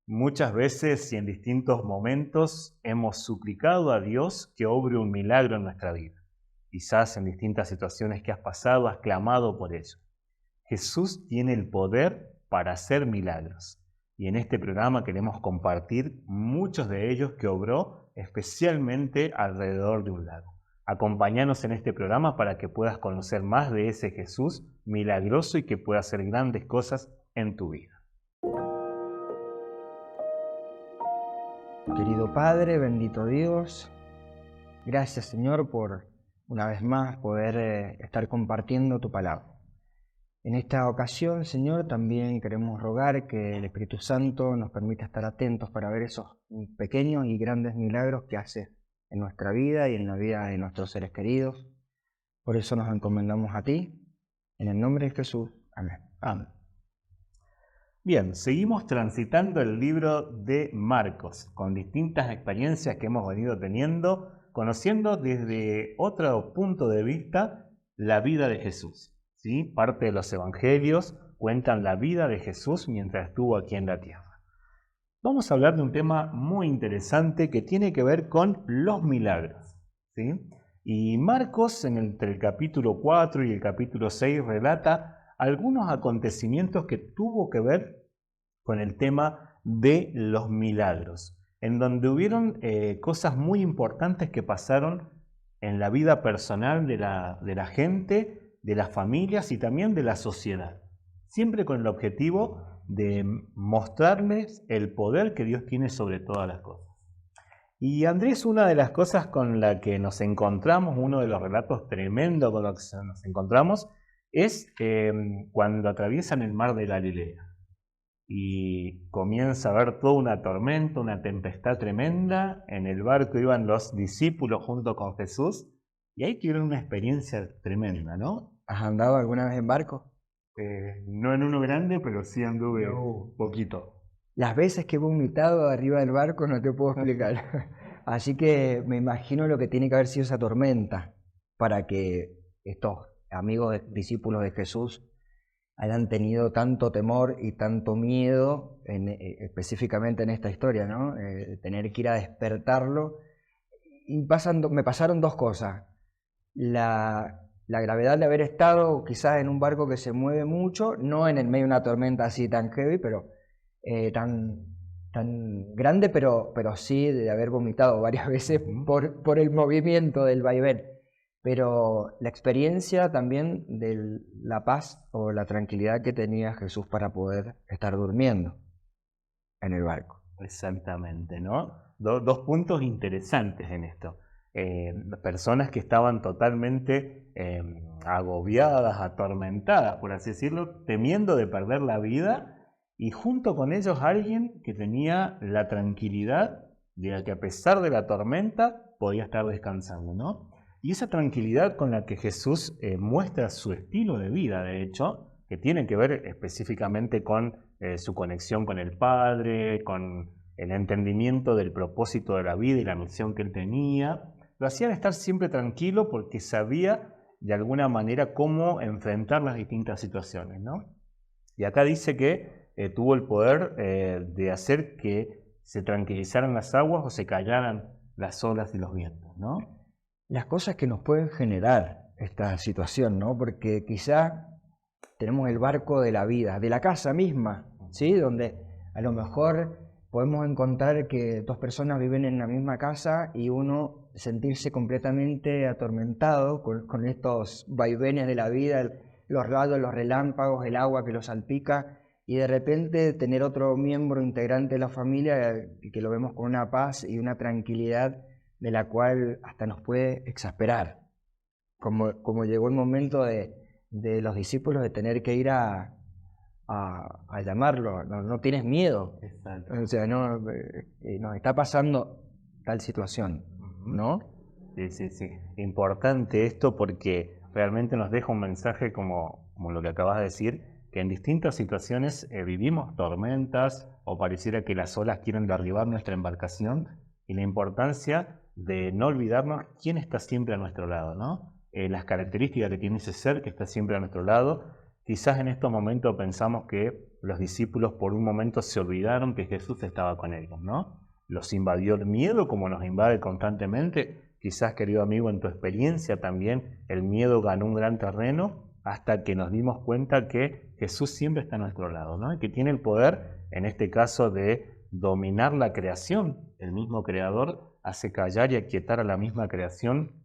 Muchas veces y en distintos momentos hemos suplicado a Dios que obre un milagro en nuestra vida. Quizás en distintas situaciones que has pasado has clamado por ello. Jesús tiene el poder para hacer milagros. Y en este programa queremos compartir muchos de ellos que obró especialmente alrededor de un lago. Acompáñanos en este programa para que puedas conocer más de ese Jesús milagroso y que pueda hacer grandes cosas en tu vida. Querido Padre, bendito Dios, gracias Señor por una vez más poder estar compartiendo tu palabra. En esta ocasión, Señor, también queremos rogar que el Espíritu Santo nos permita estar atentos para ver esos pequeños y grandes milagros que haces en nuestra vida y en la vida de nuestros seres queridos. Por eso nos encomendamos a ti, en el nombre de Jesús. Amén. Amén. Bien, seguimos transitando el libro de Marcos, con distintas experiencias que hemos venido teniendo, conociendo desde otro punto de vista la vida de Jesús. ¿Sí? Parte de los evangelios cuentan la vida de Jesús mientras estuvo aquí en la tierra. Vamos a hablar de un tema muy interesante que tiene que ver con los milagros. ¿Sí? Y Marcos, entre el capítulo 4 y el capítulo 6, relata algunos acontecimientos que tuvo que ver con el tema de los milagros, en donde hubieron cosas muy importantes que pasaron en la vida personal de la gente, de las familias y también de la sociedad, siempre con el objetivo de mostrarles el poder que Dios tiene sobre todas las cosas. Y Andrés, una de las cosas con la que nos encontramos, uno de los relatos tremendos con los que nos encontramos, es cuando atraviesan el mar de Galilea y comienza a haber toda una tormenta, una tempestad tremenda. En el barco iban los discípulos junto con Jesús y ahí tuvieron una experiencia tremenda, ¿no? ¿Has andado alguna vez en barco? No en uno grande, pero sí anduve un poquito. Las veces que he vomitado arriba del barco no te puedo explicar. Así que me imagino lo que tiene que haber sido esa tormenta para que estos amigos discípulos de Jesús hayan tenido tanto temor y tanto miedo, específicamente en esta historia, ¿no? Tener que ir a despertarlo. Y me pasaron dos cosas. La gravedad de haber estado quizás en un barco que se mueve mucho, no en el medio de una tormenta así tan heavy, pero tan grande, pero sí de haber vomitado varias veces por el movimiento del vaivén. Pero la experiencia también de la paz o la tranquilidad que tenía Jesús para poder estar durmiendo en el barco. Exactamente, ¿no? Dos puntos interesantes en esto. Personas que estaban totalmente agobiadas, atormentadas, por así decirlo, temiendo de perder la vida, y junto con ellos alguien que tenía la tranquilidad de que a pesar de la tormenta podía estar descansando, ¿no? Y esa tranquilidad con la que Jesús muestra su estilo de vida, de hecho, que tiene que ver específicamente con su conexión con el Padre, con el entendimiento del propósito de la vida y la misión que él tenía, lo hacían estar siempre tranquilo porque sabía de alguna manera cómo enfrentar las distintas situaciones, ¿no? Y acá dice que tuvo el poder de hacer que se tranquilizaran las aguas o se callaran las olas y los vientos, ¿no? Las cosas que nos pueden generar esta situación, ¿no? Porque quizá tenemos el barco de la vida, de la casa misma, ¿sí? Donde a lo mejor podemos encontrar que dos personas viven en la misma casa y uno sentirse completamente atormentado con estos vaivenes de la vida, los rayos, los relámpagos, el agua que lo salpica, y de repente tener otro miembro integrante de la familia que lo vemos con una paz y una tranquilidad de la cual hasta nos puede exasperar, como llegó el momento de los discípulos de tener que ir a llamarlo. No tienes miedo. Exacto. O sea, nos está pasando tal situación, ¿no? Sí. Importante esto porque realmente nos deja un mensaje como lo que acabas de decir, que en distintas situaciones vivimos tormentas o pareciera que las olas quieren derribar nuestra embarcación, y la importancia de no olvidarnos quién está siempre a nuestro lado, ¿no? Las características que tiene ese ser que está siempre a nuestro lado, Quizás en estos momentos pensamos que los discípulos por un momento se olvidaron que Jesús estaba con ellos, ¿no? Los invadió el miedo como nos invade constantemente. Quizás, querido amigo, en tu experiencia también el miedo ganó un gran terreno hasta que nos dimos cuenta que Jesús siempre está a nuestro lado, ¿no? Y que tiene el poder, en este caso, de dominar la creación. El mismo creador hace callar y aquietar a la misma creación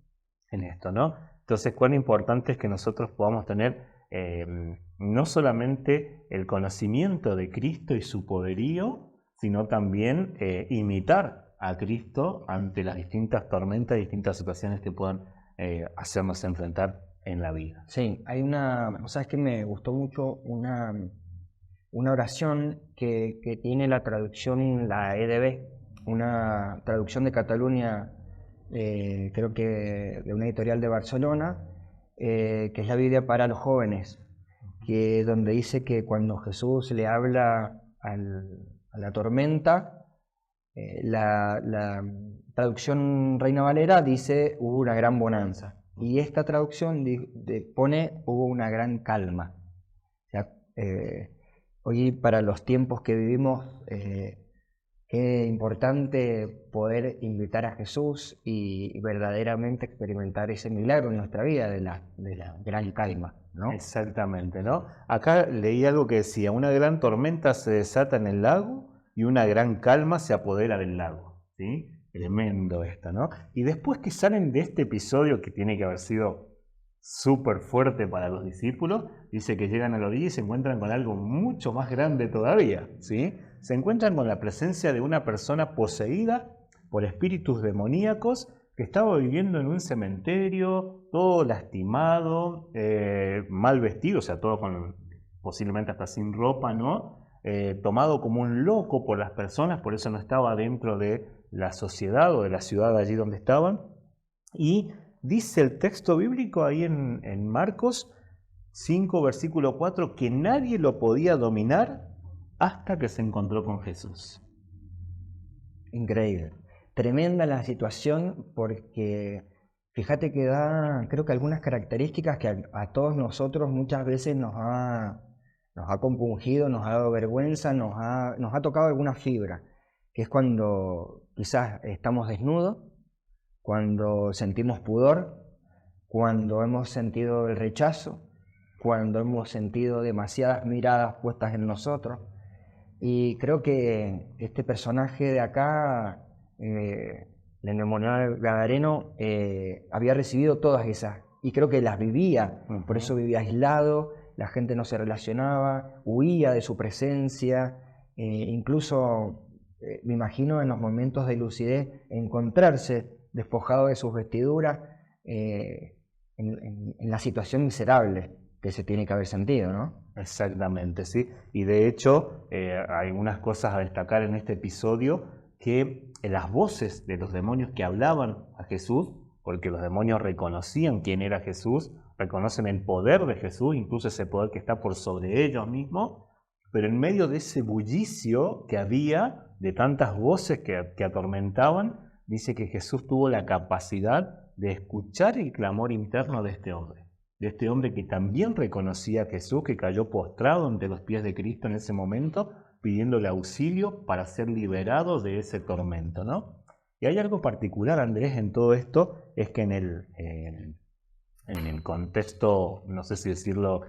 en esto, ¿no? Entonces, cuán importante es que nosotros podamos tener no solamente el conocimiento de Cristo y su poderío, sino también imitar a Cristo ante las distintas tormentas y distintas situaciones que puedan hacernos enfrentar en la vida. Sí, hay o sea, es que me gustó mucho una oración que tiene la traducción, la EDB, una traducción de Cataluña, creo que de una editorial de Barcelona, que es la Biblia para los jóvenes, que donde dice que cuando Jesús le habla a la tormenta, la traducción Reina Valera dice hubo una gran bonanza, y esta traducción pone hubo una gran calma. O sea, hoy para los tiempos que vivimos, es importante poder invitar a Jesús y verdaderamente experimentar ese milagro en nuestra vida de la gran calma, ¿no? Exactamente, ¿no? Acá leí algo que decía, una gran tormenta se desata en el lago y una gran calma se apodera del lago, ¿sí? Tremendo esto, ¿no? Y después que salen de este episodio que tiene que haber sido súper fuerte para los discípulos, dice que llegan a la orilla y se encuentran con algo mucho más grande todavía, ¿sí? Se encuentran con la presencia de una persona poseída por espíritus demoníacos que estaba viviendo en un cementerio, todo lastimado, mal vestido, o sea, todo posiblemente hasta sin ropa, ¿no? Tomado como un loco por las personas, por eso no estaba dentro de la sociedad o de la ciudad allí donde estaban. Y dice el texto bíblico ahí en Marcos 5, versículo 4, que nadie lo podía dominar hasta que se encontró con Jesús. Increíble. Tremenda la situación, porque fíjate que da, creo que algunas características que a todos nosotros muchas veces nos ha compungido, nos ha dado vergüenza, nos ha tocado alguna fibra, que es cuando quizás estamos desnudos, cuando sentimos pudor, cuando hemos sentido el rechazo, cuando hemos sentido demasiadas miradas puestas en nosotros. Y creo que este personaje de acá, el endemoniado Gadareno, había recibido todas esas, y creo que las vivía, por eso vivía aislado, la gente no se relacionaba, huía de su presencia, incluso me imagino en los momentos de lucidez encontrarse despojado de sus vestiduras, en la situación miserable que se tiene que haber sentido, ¿no? Exactamente, sí. Y de hecho, hay algunas cosas a destacar en este episodio, que las voces de los demonios que hablaban a Jesús, porque los demonios reconocían quién era Jesús, reconocen el poder de Jesús, incluso ese poder que está por sobre ellos mismos, pero en medio de ese bullicio que había, de tantas voces que atormentaban, dice que Jesús tuvo la capacidad de escuchar el clamor interno de este hombre que también reconocía a Jesús, que cayó postrado ante los pies de Cristo en ese momento, pidiéndole auxilio para ser liberado de ese tormento, ¿no? Y hay algo particular, Andrés, en todo esto, es que en el contexto, no sé si decirlo,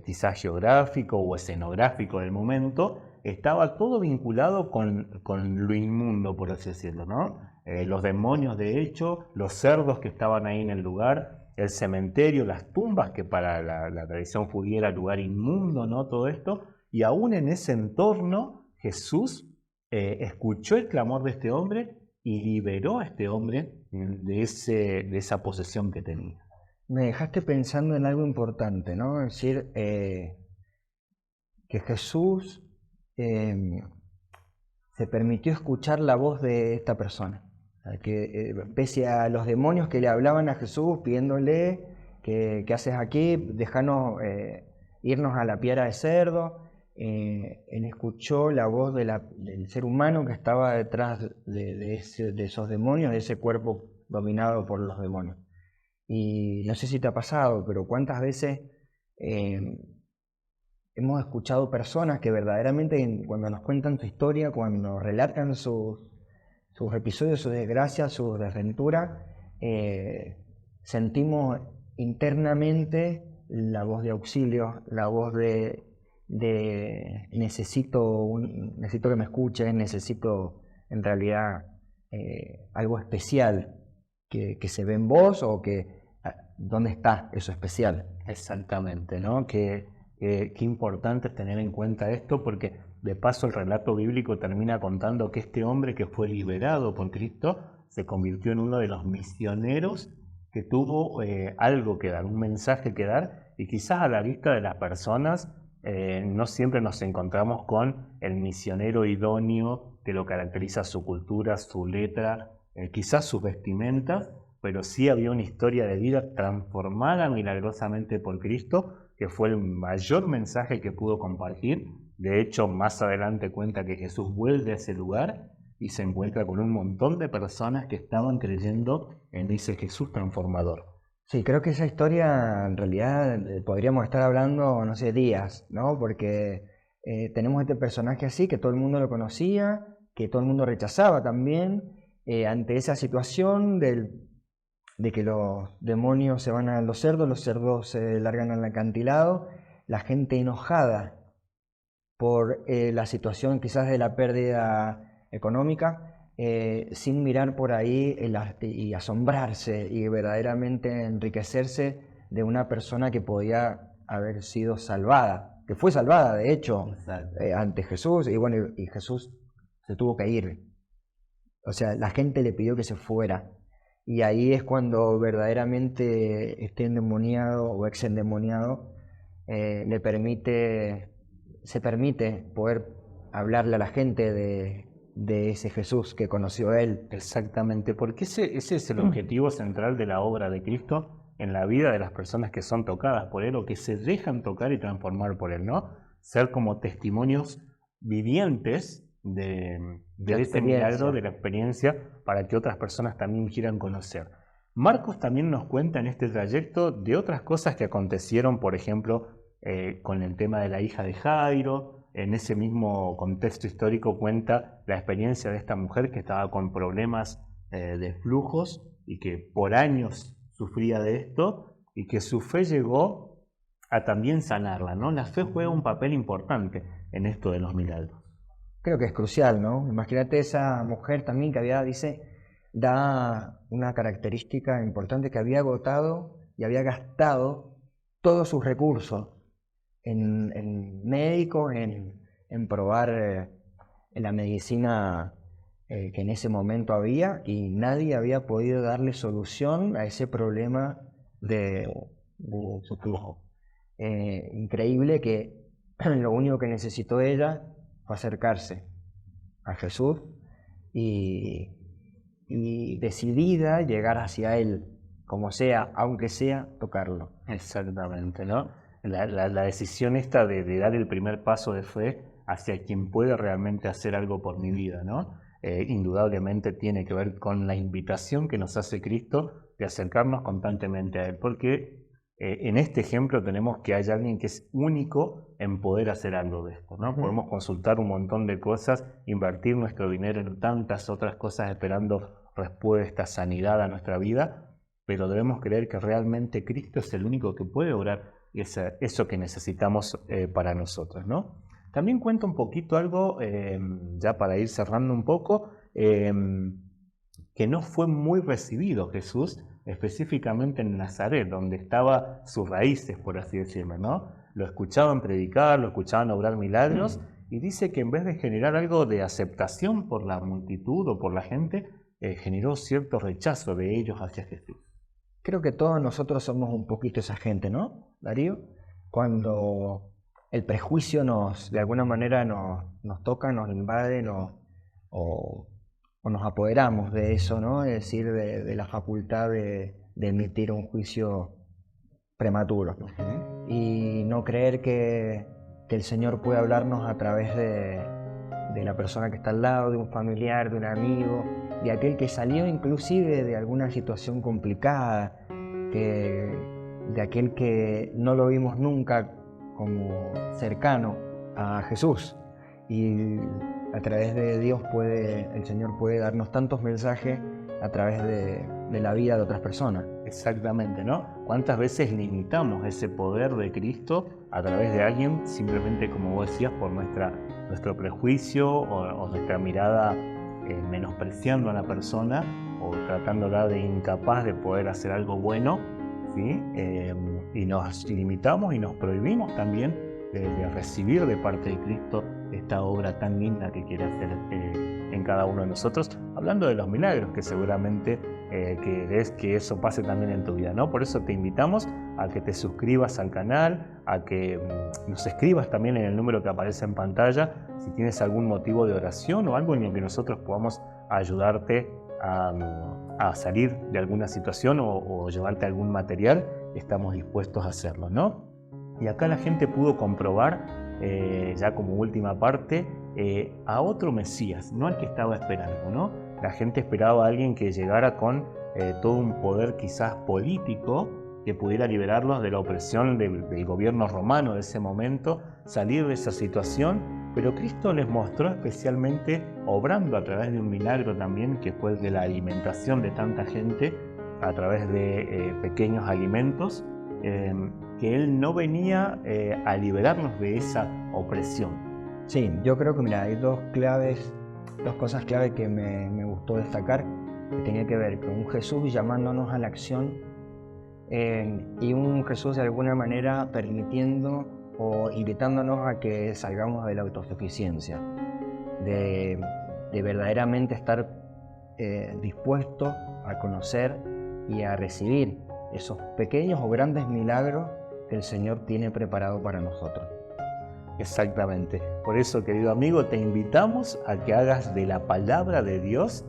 quizás geográfico o escenográfico del momento, estaba todo vinculado con lo inmundo, por así decirlo, ¿no? Los demonios, de hecho, los cerdos que estaban ahí en el lugar, el cementerio, las tumbas, que para la tradición judía era lugar inmundo, ¿no? Todo esto, y aún en ese entorno, Jesús escuchó el clamor de este hombre y liberó a este hombre de esa posesión que tenía. Me dejaste pensando en algo importante, ¿no? Es decir, que Jesús se permitió escuchar la voz de esta persona. Que pese a los demonios que le hablaban a Jesús pidiéndole ¿qué haces aquí? Déjanos irnos a la piara de cerdo. Él escuchó la voz del ser humano que estaba detrás de esos demonios, de ese cuerpo dominado por los demonios. Y no sé si te ha pasado, pero cuántas veces hemos escuchado personas que verdaderamente cuando nos cuentan su historia, cuando relatan sus episodios, sus desgracias, sus desventuras, sentimos internamente la voz de auxilio, la voz de necesito que me escuchen, necesito en realidad algo especial que se ve en vos, o que ¿dónde está eso especial? Exactamente, ¿no? Qué importante es tener en cuenta esto, porque de paso el relato bíblico termina contando que este hombre que fue liberado por Cristo se convirtió en uno de los misioneros que tuvo algo que dar, un mensaje que dar, y quizás a la vista de las personas no siempre nos encontramos con el misionero idóneo que lo caracteriza su cultura, su letra, quizás sus vestimentas, pero sí había una historia de vida transformada milagrosamente por Cristo, que fue el mayor mensaje que pudo compartir. De hecho, más adelante cuenta que Jesús vuelve a ese lugar y se encuentra con un montón de personas que estaban creyendo en ese Jesús transformador. Sí, creo que esa historia en realidad podríamos estar hablando, no sé, días, ¿no? Porque tenemos este personaje así, que todo el mundo lo conocía, que todo el mundo rechazaba también, ante esa situación de que los demonios se van a los cerdos se largan al acantilado, la gente enojada por la situación quizás de la pérdida económica, sin mirar por ahí y asombrarse y verdaderamente enriquecerse de una persona que podía haber sido salvada, que fue salvada de hecho ante Jesús, y bueno, y Jesús se tuvo que ir. O sea, la gente le pidió que se fuera. Y ahí es cuando verdaderamente este endemoniado o ex endemoniado se permite poder hablarle a la gente de ese Jesús que conoció él. Exactamente, porque ese es el objetivo central de la obra de Cristo en la vida de las personas que son tocadas por Él o que se dejan tocar y transformar por Él, ¿no? Ser como testimonios vivientes de ese milagro, de la experiencia, para que otras personas también quieran conocer. Marcos también nos cuenta en este trayecto de otras cosas que acontecieron, por ejemplo, con el tema de la hija de Jairo. En ese mismo contexto histórico cuenta la experiencia de esta mujer que estaba con problemas de flujos y que por años sufría de esto, y que su fe llegó a también sanarla, ¿no? La fe juega un papel importante en esto de los milagros. Creo que es crucial, ¿no? Imagínate esa mujer también que da una característica importante, que había agotado y había gastado todos sus recursos en médicos, en probar la medicina que en ese momento había, y nadie había podido darle solución a ese problema de su flujo. Increíble que lo único que necesitó ella fue acercarse a Jesús y decidida llegar hacia Él, como sea, aunque sea tocarlo. Exactamente, ¿no? La decisión esta de dar el primer paso de fe hacia quien puede realmente hacer algo por mi vida, ¿no? Indudablemente tiene que ver con la invitación que nos hace Cristo de acercarnos constantemente a Él, porque en este ejemplo tenemos que hay alguien que es único en poder hacer algo de esto, ¿no? Podemos consultar un montón de cosas, invertir nuestro dinero en tantas otras cosas esperando respuesta, sanidad a nuestra vida, pero debemos creer que realmente Cristo es el único que puede obrar eso que necesitamos para nosotros, ¿no? También cuento un poquito algo, ya para ir cerrando un poco, que no fue muy recibido Jesús, específicamente en Nazaret, donde estaban sus raíces, por así decirlo, ¿no? Lo escuchaban predicar, lo escuchaban obrar milagros, y dice que en vez de generar algo de aceptación por la multitud o por la gente, generó cierto rechazo de ellos hacia Jesús. Creo que todos nosotros somos un poquito esa gente, ¿no, Darío? Cuando el prejuicio de alguna manera nos toca, nos invade, o nos apoderamos de eso, ¿no? Es decir, de la facultad de emitir un juicio prematuro. Y no creer que el Señor puede hablarnos a través de la persona que está al lado, de un familiar, de un amigo, de aquel que salió inclusive de alguna situación complicada, de aquel que no lo vimos nunca como cercano a Jesús. Y a través de Dios el Señor puede darnos tantos mensajes a través de la vida de otras personas. Exactamente, ¿no? ¿Cuántas veces limitamos ese poder de Cristo a través de alguien simplemente, como vos decías, por nuestro prejuicio o nuestra mirada menospreciando a la persona o tratándola de incapaz de poder hacer algo bueno, ¿sí? Y nos limitamos y nos prohibimos también de recibir de parte de Cristo esta obra tan linda que quiere hacer en cada uno de nosotros, hablando de los milagros, que seguramente querés que eso pase también en tu vida, ¿no? Por eso te invitamos a que te suscribas al canal, a que nos escribas también en el número que aparece en pantalla si tienes algún motivo de oración o algo en el que nosotros podamos ayudarte a salir de alguna situación o llevarte algún material. Estamos dispuestos a hacerlo, ¿no? Y acá la gente pudo comprobar, ya como última parte, a otro Mesías, no al que estaba esperando, ¿no? La gente esperaba a alguien que llegara con todo un poder quizás político que pudiera liberarlos de la opresión del gobierno romano de ese momento, salir de esa situación, pero Cristo les mostró especialmente, obrando a través de un milagro también, que fue de la alimentación de tanta gente, a través de pequeños alimentos, que Él no venía a liberarnos de esa opresión. Sí, yo creo que mira, hay dos cosas clave que me gustó destacar, que tenía que ver con un Jesús llamándonos a la acción y un Jesús de alguna manera permitiendo o invitándonos a que salgamos de la autosuficiencia, de verdaderamente estar dispuestos a conocer y a recibir esos pequeños o grandes milagros que el Señor tiene preparado para nosotros. Exactamente. Por eso, querido amigo, te invitamos a que hagas de la palabra de Dios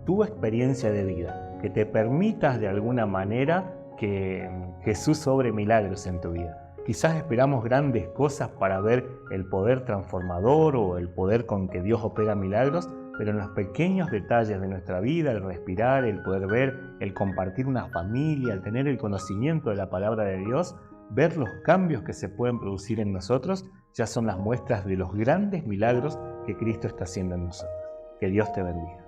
tu experiencia de vida, que te permitas de alguna manera que Jesús obre milagros en tu vida. Quizás esperamos grandes cosas para ver el poder transformador o el poder con que Dios opera milagros, pero en los pequeños detalles de nuestra vida, el respirar, el poder ver, el compartir una familia, el tener el conocimiento de la palabra de Dios, ver los cambios que se pueden producir en nosotros, ya son las muestras de los grandes milagros que Cristo está haciendo en nosotros. Que Dios te bendiga.